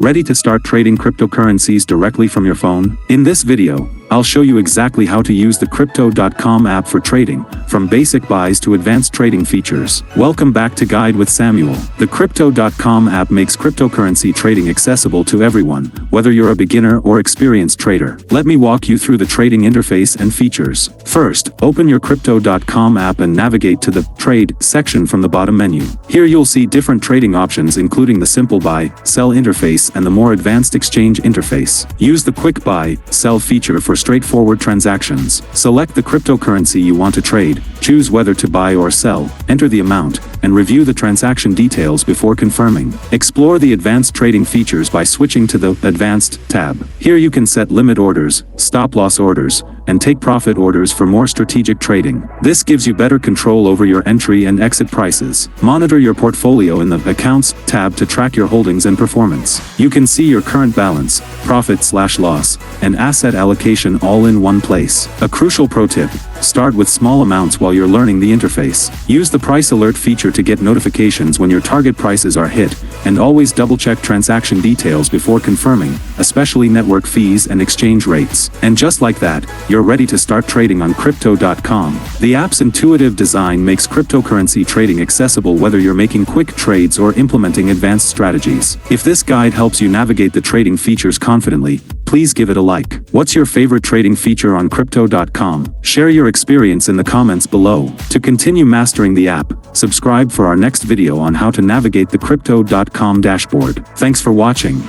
Ready to start trading cryptocurrencies directly from your phone? In this video, I'll show you exactly how to use the Crypto.com app for trading, from basic buys to advanced trading features. Welcome back to Guide with Samuel. The Crypto.com app makes cryptocurrency trading accessible to everyone, whether you're a beginner or experienced trader. Let me walk you through the trading interface and features. First, open your Crypto.com app and navigate to the Trade section from the bottom menu. Here you'll see different trading options including the simple buy, sell interface and the more advanced exchange interface. Use the quick buy, sell feature for straightforward transactions. Select the cryptocurrency you want to trade, choose whether to buy or sell, enter the amount, and review the transaction details before confirming. Explore the advanced trading features by switching to the Advanced tab. Here you can set limit orders, stop-loss orders, and take profit orders for more strategic trading. This gives you better control over your entry and exit prices. Monitor your portfolio in the Accounts tab to track your holdings and performance. You can see your current balance, profit/loss, and asset allocation all in one place. A crucial pro tip: start with small amounts while you're learning the interface. Use the price alert feature to get notifications when your target prices are hit, and always double-check transaction details before confirming, especially network fees and exchange rates. And just like that, you're ready to start trading on Crypto.com. The app's intuitive design makes cryptocurrency trading accessible whether you're making quick trades or implementing advanced strategies. If this guide helps you navigate the trading features confidently, please give it a like. What's your favorite trading feature on Crypto.com? Share your experience in the comments below. To continue mastering the app, subscribe for our next video on how to navigate the Crypto.com dashboard. Thanks for watching.